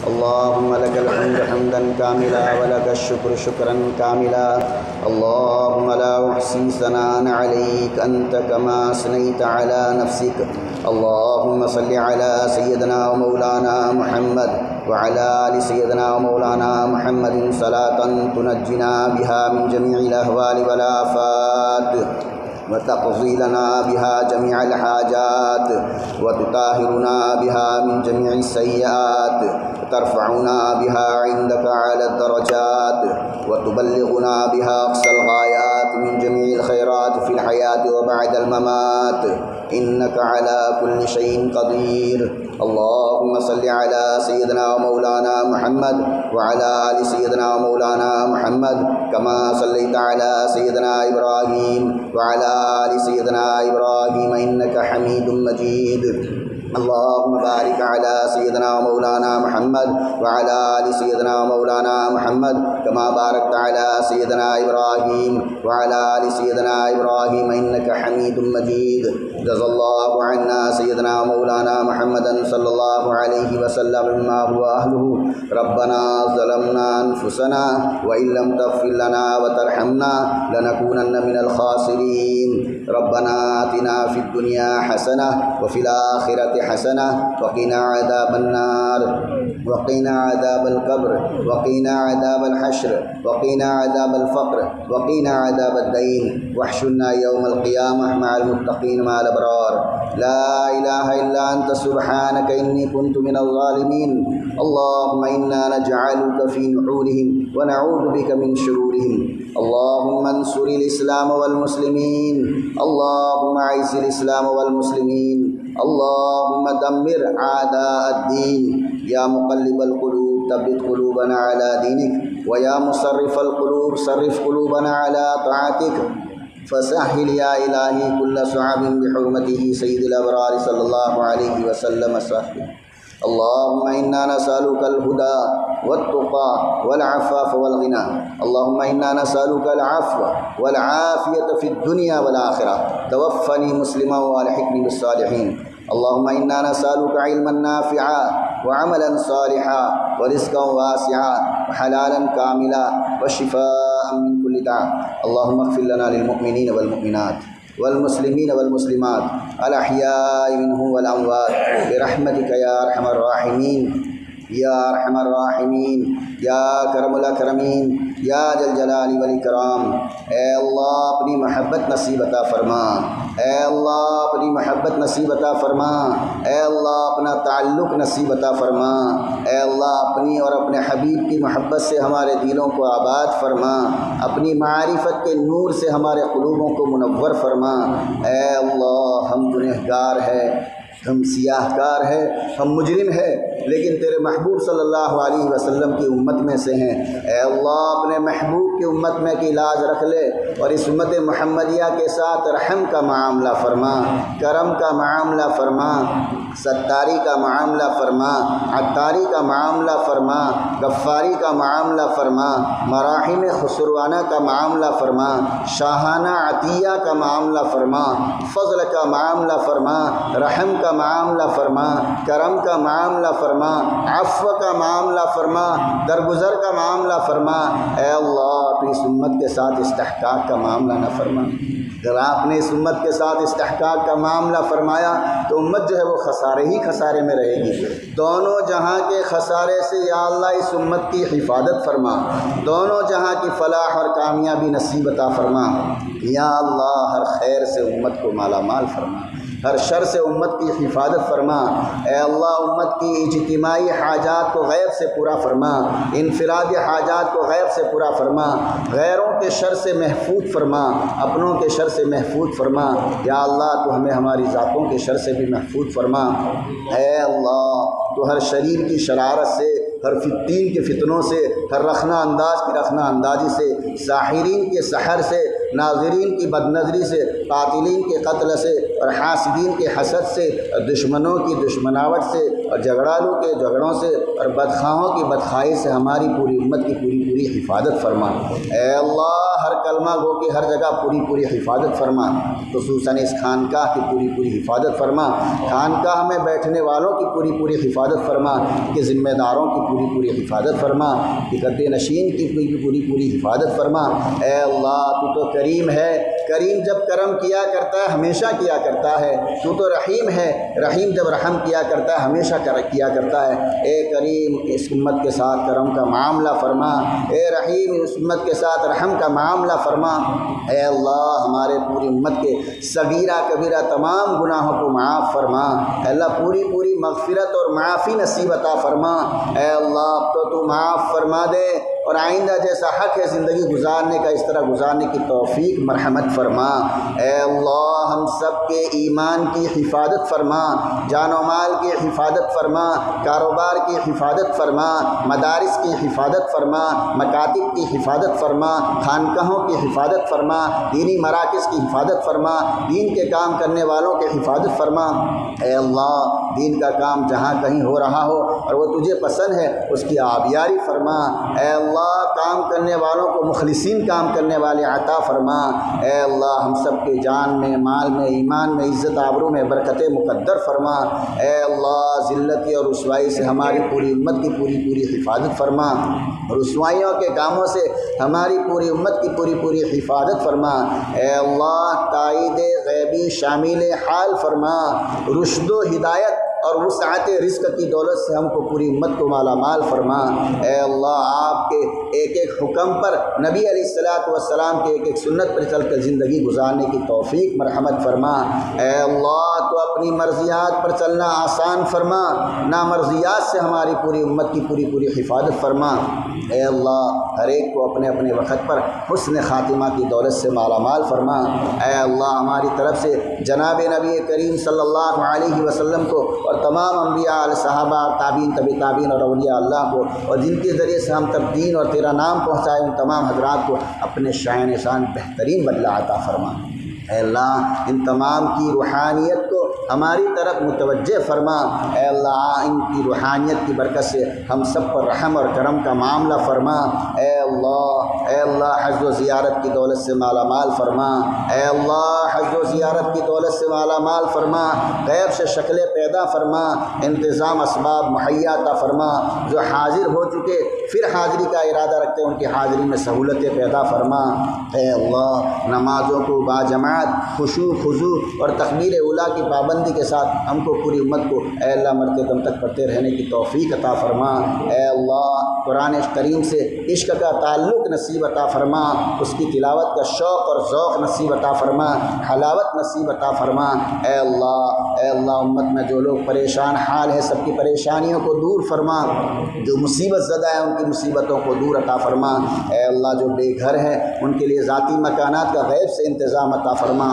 اللهم لك الحمد حمدا كاملا ولك الشكر شكرا كاملا. اللهم لا أحصي ثناء عليك أنت كما أثنيت على نفسك. اللهم صل على سيدنا ومولانا محمد وعلى آل سيدنا ومولانا محمد صلاة تنجنا بها من جميع الأهوال والآفات وتقضي لنا بها جميع الحاجات وتطهرنا بها من جميع السيئات وترفعنا بها عندك على الدرجات وتبلغنا بها أقصى الغايات من جميع الخيرات في الحياة وبعد الممات إنك على كل شيء قدير. اللهم صل على سيدنا ومولانا محمد وعلى آل سيدنا ومولانا محمد كما صليت على سيدنا إبراهيم وعلى آل سيدنا إبراهيم إنك حميد مجيد. اللهم بارك على سيدنا ومولانا محمد وعلى آل سيدنا ومولانا محمد كما باركت على سيدنا إبراهيم وعلى آل سيدنا إبراهيم إنك حميد مجيد. جزا الله عنا سيدنا ومولانا محمدا صلى الله عليه وسلم مما هو أهله. ربنا ظلمنا أنفسنا وإن لم تغفر لنا وترحمنا لنكونن من الخاسرين. ربنا آتنا في الدنيا حسنة وفي الآخرة حسنة وقنا عذاب النار وقنا عذاب القبر وقنا عذاب الحشر وقنا عذاب الفقر وقنا عذاب الدين واحشرنا يوم القيامة مع المتقين مع الأبرار. لا إله إلا أنت سبحانك إني كنت من الظالمين. اللهم إنا نجعلك في نحورهم ونعوذ بك من شرورهم. اللهم انصر الإسلام والمسلمين. اللهم أعز الإسلام والمسلمين. اللهم دمر أعداء الدين. يا مقلب القلوب ثبت قلوبنا على دينك ويا مصرف القلوب صرف قلوبنا على طاعتك. فسهل يا إلهي كل صعب بحرمته سيد الأبرار صلى الله عليه وسلم سهل. اللهم إنا نسألك الهدى والتقى والعفاف والغنى. اللهم إنا نسألك العفو والعافية في الدنيا والآخرة. توفني مسلما والحقني بالصالحين. اللهم إنا نسألك علما نافعا وعملا صالحا ورزقا واسعا وحلالا كاملا وشفاء من كل داء. اللهم اغفر لنا للمؤمنين والمؤمنات والمسلمين والمسلمات الأحياء منهم والأموات برحمتك يا أرحم الراحمين یا ارحم الراحمین یا کرم الاکرمین یا ذل جلال والاکرام۔ اے اللہ اپنی محبت نصیب عطا فرما، اے اللہ اپنی محبت نصیب عطا فرما، اے اللہ اپنا تعلق نصیب عطا فرما، اے اللہ اپنی اور اپنے حبیب کی محبت سے ہمارے دلوں کو آباد فرما، اپنی معرفت کے نور سے ہمارے قلوبوں کو منور فرما۔ اے اللہ ہم گنہگار ہیں، ہم سیاہ کار ہیں، ہم مجرم ہیں، لیکن تیرے محبوب صلی اللہ علیہ وسلم کی امت میں سے ہیں۔ اے اللہ اپنے محبوب کی امت میں کی لاج رکھ لے اور اس امت محمدیہ کے ساتھ رحم کا معاملہ فرما، کرم کا معاملہ فرما، ستاری کا معاملہ فرما، عطاری کا معاملہ فرما، غفاری کا معاملہ فرما، مراحم خسروانہ کا معاملہ فرما، شاہانہ عطیہ کا معاملہ فرما، فضل کا معاملہ فرما، رحم کا معاملہ فرما، کرم کا معاملہ فرما، عفو کا معاملہ فرما، درگزر کا معاملہ فرما۔ اے اللہ تو اس امت کے ساتھ استحقاق کا معاملہ نہ فرما۔ اگر آپ نے اس امت کے ساتھ استحقاق کا معاملہ فرمایا تو امت جو ہے وہ خسارے ہی خسارے میں رہے گی۔ دونوں جہاں کے خسارے سے یا اللہ اس امت کی حفاظت فرما، دونوں جہاں کی فلاح اور کامیابی نصیب عطا فرما۔ یا اللہ ہر خیر سے امت کو مالا مال فرما، ہر شر سے امت کی حفاظت فرما۔ اے اللہ امت کی اجتماعی حاجات کو غیب سے پورا فرما، انفرادی حاجات کو غیب سے پورا فرما، غیروں کے شر سے محفوظ فرما، اپنوں کے شر سے محفوظ فرما۔ یا اللہ تو ہمیں ہماری ذاتوں کے شر سے بھی محفوظ فرما۔ اے اللہ تو ہر شریر کی شرارت سے، ہر فتین کے فتنوں سے، ہر رخنا انداز کی رخنا اندازی سے، ساحرین کے سحر سے، ناظرین کی بدنظری سے، قاتلین کے قتل سے، اور حاسدین کے حسد سے، اور دشمنوں کی دشمناوٹ سے، اور جھگڑالوں کے جھگڑوں سے اور بدخواہوں کی بدخواہی سے ہماری پوری امت کی پوری حفاظت فرما۔ اے اللہ ہر کلمہ گو کی ہر جگہ پوری حفاظت فرما، خصوصاً اس خانقاہ کی پوری حفاظت فرما، خانقاہ میں بیٹھنے والوں کی پوری حفاظت فرما، کہ ذمہ داروں کی پوری حفاظت فرما، کہ گدے نشین کی پوری حفاظت فرما۔ اے اللہ تو تو کریم ہے، کریم جب کرم کیا کرتا ہے ہمیشہ کیا کرتا ہے، تو تو رحیم ہے، رحیم جب رحم کیا کرتا ہے ہمیشہ کیا کرتا ہے۔ اے کریم اس امت کے ساتھ کرم کا معاملہ فرما، اے رحیم اس امت کے ساتھ رحم کا معاملہ فرما۔ اے اللہ ہمارے پوری امت کے صغیرہ کبیرہ تمام گناہوں کو معاف فرما، اے اللہ پوری مغفرت اور معافی نصیب عطا فرما۔ اے اللہ اب تو معاف فرما دے، اور آئندہ جیسا حق ہے زندگی گزارنے کا اس طرح گزارنے کی توفیق مرحمت فرما۔ اے اللہ ہم سب کے ایمان کی حفاظت فرما، جان و مال کی حفاظت فرما، کاروبار کی حفاظت فرما، مدارس کی حفاظت فرما، مکاتب کی حفاظت فرما، خانقاہوں کی حفاظت فرما، دینی مراکز کی حفاظت فرما، دین کے کام کرنے والوں کی حفاظت فرما۔ اے اللہ دین کا کام جہاں کہیں ہو رہا ہو اور وہ تجھے پسند ہے اس کی آبیاری فرما۔ اے اللہ کام کرنے والوں کو مخلصین کام کرنے والے عطا فرما۔ اے اللہ ہم سب کے جان میں، مال میں، ایمان میں، عزت آبرو میں برکت مقدر فرما۔ اے اللہ ذلت اور رسوائی سے ہماری پوری امت کی پوری حفاظت فرما، رسوائیوں کے کاموں سے ہماری پوری امت کی پوری حفاظت فرما۔ اے اللہ تائید غیبی شامل حال فرما، رشد و ہدایت اور وسعت رزق کی دولت سے ہم کو پوری امت کو مالا مال فرما۔ اے اللہ آپ کے ایک حکم پر، نبی علیہ السلام کے ایک سنت پر چل کر زندگی گزارنے کی توفیق مرحمت فرما۔ اے اللہ تو اپنی مرضیات پر چلنا آسان فرما، نامرضیات سے ہماری پوری امت کی پوری حفاظت فرما۔ اے اللہ ہر ایک کو اپنے اپنے وقت پر حسن خاتمہ کی دولت سے مالا مال فرما۔ اے اللہ ہماری طرف سے جناب نبی کریم صلی اللہ علیہ وسلم کو اور تمام انبیاء صحابہ اور تابعین طبی تابعین اور اولیاء اللہ کو، اور جن کے ذریعے سے ہم تک دین اور تیرا نام پہنچائے ان تمام حضرات کو اپنے شائن شان بہترین بدلہ عطا فرما۔ اے اللہ ان تمام کی روحانیت کو ہماری طرف متوجہ فرما۔ اے اللہ ان کی روحانیت کی برکت سے ہم سب پر رحم اور کرم کا معاملہ فرما۔ اے اللہ حج و زیارت کی دولت سے مالا مال فرما۔ اے اللہ حج و زیارت کی دولت سے مالا مال فرما، غیب سے شکلیں پیدا فرما، انتظام اسباب مہیا عطا فرما، جو حاضر ہو چکے پھر حاضری کا ارادہ رکھتے ہیں ان کی حاضری میں سہولتیں پیدا فرما۔ اے اللہ نمازوں کو باجماعت خشوع خضوع اور تکبیر اولیٰ کی پابندی کے ساتھ ہم کو پوری امت کو اے اللہ مرتے دم تک پڑھتے رہنے کی توفیق عطا فرما۔ اے اللہ قرآن کریم سے عشق کا تعلق نصیب عطا فرما، اس کی تلاوت کا شوق اور ذوق نصیب عطا فرما، حلاوت نصیب عطا فرما۔ اے اللہ امت میں جو لوگ پریشان حال ہے سب کی پریشانیوں کو دور فرما، جو مصیبت زدہ ہے ان کی مصیبتوں کو دور عطا فرما۔ اے اللہ جو بے گھر ہیں ان کے لیے ذاتی مکانات کا غیب سے انتظام عطا فرما۔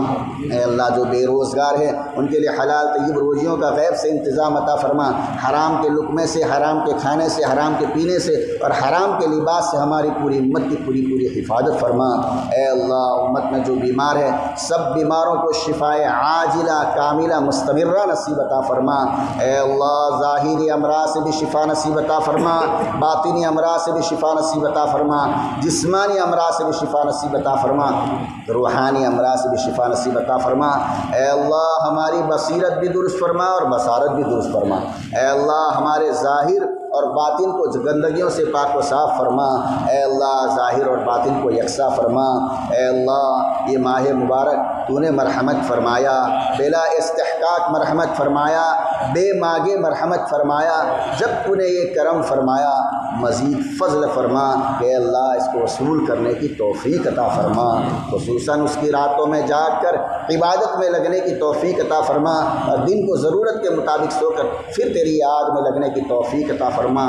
اے اللہ جو بے روزگار ہے ان کے لیے حلال طیب روزیوں کا غیب سے انتظام عطا فرما، حرام کے لقمے سے، حرام کے کھانے سے، حرام کے پینے سے اور حرام کے لباس سے ہماری پوری امت کی پوری حفاظت فرما۔ اے اللہ امت میں جو بیمار ہے سب بیماروں کو شفائے عاجلہ کاملہ مستمرہ نصیب عطا فرما۔ اے اللہ ظاہری امراض سے بھی شفا نصیب عطا فرما، باطنی امراض سے بھی شفا نصیب عطا فرما، جسمانی امراض سے بھی شفا نصیب عطا فرما، روحانی امراض سے بھی شفا نصیب عطا فرما۔ اے اللہ ہماری بصیرت بھی درست فرما اور بصارت بھی درست فرما۔ اے اللہ ہمارے ظاہر اور باطن کو گندگیوں سے پاک و صاف فرما۔ اے اللہ ظاہر اور باطن کو یکساں فرما۔ اے اللہ یہ ماہ مبارک تو نے مرحمت فرمایا، بلا استحقاق مرحمت فرمایا، بے مانگے مرحمت فرمایا، جب تو نے یہ کرم فرمایا مزید فضل فرما کہ اللہ اس کو وصول کرنے کی توفیق عطا فرما، خصوصاً اس کی راتوں میں جاگ کر عبادت میں لگنے کی توفیق عطا فرما، اور دن کو ضرورت کے مطابق سو کر پھر تیری یاد میں لگنے کی توفیق عطا فرما۔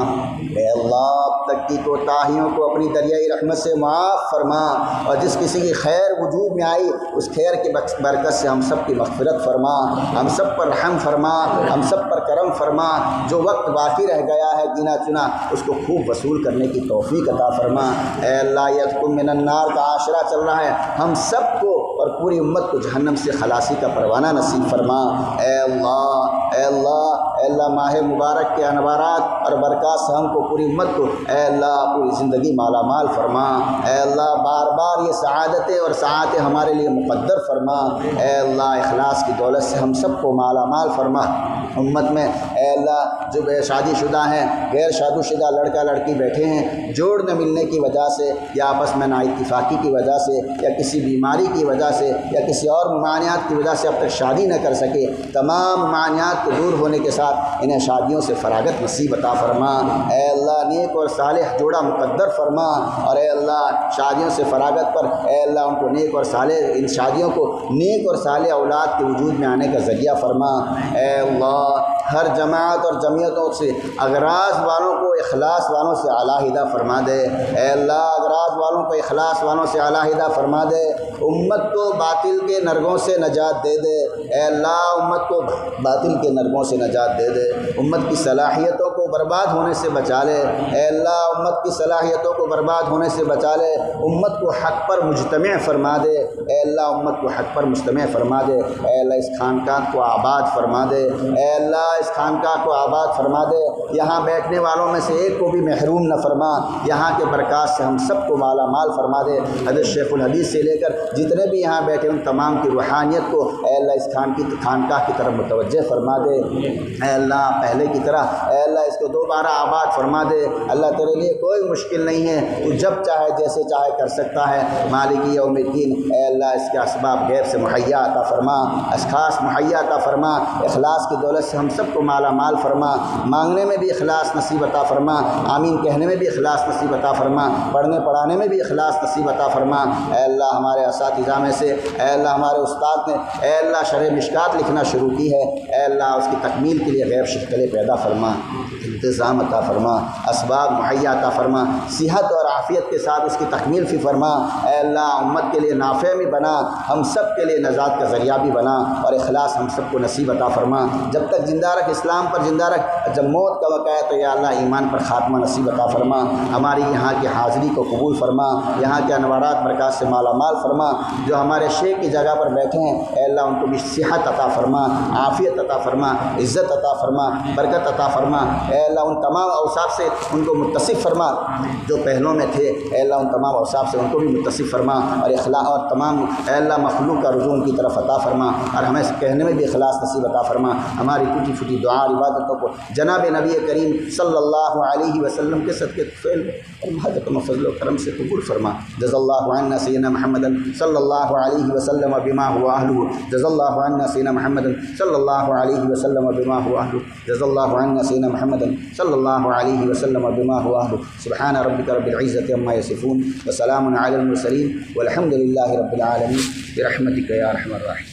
اے اللہ اب تک کی کوتاہیوں کو اپنی دریائی رحمت سے معاف فرما، اور جس کسی کی خیر وجود میں آئی اس خیر کی برکت سے ہم سب کی مغفرت فرما، ہم سب پر رحم فرما، ہم سب پر کرم فرما، جو وقت باقی رہ گیا ہے گنا چنا اس کو خوب وصول کرنے کی توفیق عطا فرما۔ اے اللہ یتکم من النار کا عاشرہ چل رہا ہے، ہم سب کو اور پوری امت کو جہنم سے خلاصی کا پروانہ نصیب فرما۔ اے اللہ اے اللہ ماہ مبارک کے انوارات اور برکات سے ہم کو پوری امت کو اے اللہ پوری زندگی مالا مال فرما۔ اے اللہ بار بار یہ سعادتیں اور سعادتیں ہمارے لیے مقدر فرما۔ اے اللہ اخلاص کی دولت سے ہم سب کو مالا مال فرما۔ امت میں اے اللہ جو شادی شدہ ہیں، غیر شادی شدہ لڑکا لڑکی بیٹھے ہیں، جوڑ نہ ملنے کی وجہ سے یا آپس میں نا اتفاقی کی وجہ سے یا کسی بیماری کی وجہ سے یا کسی اور ممانعات کی وجہ سے اب تک شادی نہ کر سکے، تمام ممانعات کو دور ہونے کے ساتھ انہیں شادیوں سے فراغت نصیب عطا فرما۔ اے اللہ نیک اور صالح جوڑا مقدر فرما، اور اے اللہ شادیوں سے فراغت پر اے اللہ ان کو نیک اور صالح، ان شادیوں کو نیک اور صالح اولاد کے وجود میں آنے کا ذریعہ فرما۔ اے اللہ ہر جماعت اور جمعیتوں سے اغراض والوں کو اخلاص والوں سے علیحدہ فرما دے۔ اے اللہ اغراض والوں کو اخلاص والوں سے علیحدہ فرما دے۔ امت کو باطل کے نرگوں سے نجات دے دے۔ اے اللہ امت کو باطل کے نرگوں سے نجات دے دے۔ امت کی صلاحیتوں کو برباد ہونے سے بچا لے۔ اے اللہ امت کی صلاحیتوں کو برباد ہونے سے بچا لے۔ امت کو حق پر مجتمع فرما دے۔ اے اللہ امت کو حق پر مجتمع فرما دے۔ اے اللہ اس خانقاہ کو آباد فرما دے۔ اے اللہ اس خانقاہ کو آباد فرما دے۔ یہاں بیٹھنے والوں میں سے ایک کو بھی محروم نہ فرما۔ یہاں کے برکات سے ہم سب کو مالا مال فرما دے۔ حضرت شیخ الحدیث سے لے کر جتنے بھی یہاں بیٹھے ان تمام کی روحانیت کو اے اللہ اس خانقاہ کی طرف متوجہ فرما دے۔ اے اللہ پہلے کی طرح اے اللہ اس کو دوبارہ آباد فرما دے۔ اللہ تیرے لیے کوئی مشکل نہیں ہے، تو جب چاہے جیسے چاہے کر سکتا ہے۔ مالک یوم الدین اے اللہ اس کے اسباب غیب سے مہیا عطا فرما، اشخاص مہیا عطا فرما۔ اخلاص کی دولت سے ہم سب کو مالا مال فرما۔ مانگنے میں بھی اخلاص نصیب عطا فرما، آمین کہنے میں بھی اخلاص نصیب عطا فرما، پڑھنے پڑھانے میں بھی اخلاص نصیب عطا فرما۔ اے اللہ ہمارے اساتذہ میں سے اے اللہ ہمارے استاد نے اے اللہ شرح مشکات لکھنا شروع کی ہے، اے اللہ اس کی تکمیل کے لیے غیر شکلیں پیدا فرما، انتظام عطا فرما، اسباب مہیا عطا فرما، صحت اور عافیت کے ساتھ اس کی تکمیل بھی فرما۔ اے اللہ امت کے لیے نافع بھی بنا، ہم سب کے لیے نجات کا ذریعہ بھی بنا، اور اخلاص ہم سب کو نصیب عطا فرما۔ جب تک زندہ رکھ اسلام پر زندہ رکھ، جب موت کا وقت ہے تو یا اللہ ایمان پر خاتمہ نصیب عطا فرما۔ ہماری یہاں کی حاضری کو قبول فرما، یہاں کے انوارات برکات سے مالا مال فرما۔ جو ہمارے شیخ کی جگہ پر بیٹھے ہیں اے اللہ ان کو بھی صحت عطا فرما، عافیت عطا فرما، عزت عطا فرما، برکت عطا فرما۔ اے اللہ ان تمام اوصاف سے ان کو متصف فرما جو پہلوں میں تھے، اے اللہ ان تمام اوصاف سے ان کو بھی متصف فرما، اور اخلاص اور تمام اے اللہ مخلوق کا رجوع ان کی طرف عطا فرما، اور ہمیں کہنے میں بھی اخلاص نصیب عطا فرما۔ ہماری ٹوٹی پھوٹی دعا اور عبادتوں کو جناب نبی کریم صلی اللہ علیہ وسلم کے صدقے فعل اور محبت و فضل و کرم سے قبول فرما۔ جزا اللہ عنا سیدنا محمد صلی اللہ علیہ وسلم بما هو اهله، جزا اللہ عنا سیدنا محمد صلی اللہ علیہ وسلم بما هو اهله، جزا اللہ عنا سیدنا محمد صلی اللہ علیہ وسلم بما هو اهله۔ سبحان ربک رب العزة عما یصفون وسلام علی المرسلین والحمد للہ رب العالمین برحمتک یا ارحم الراحمین۔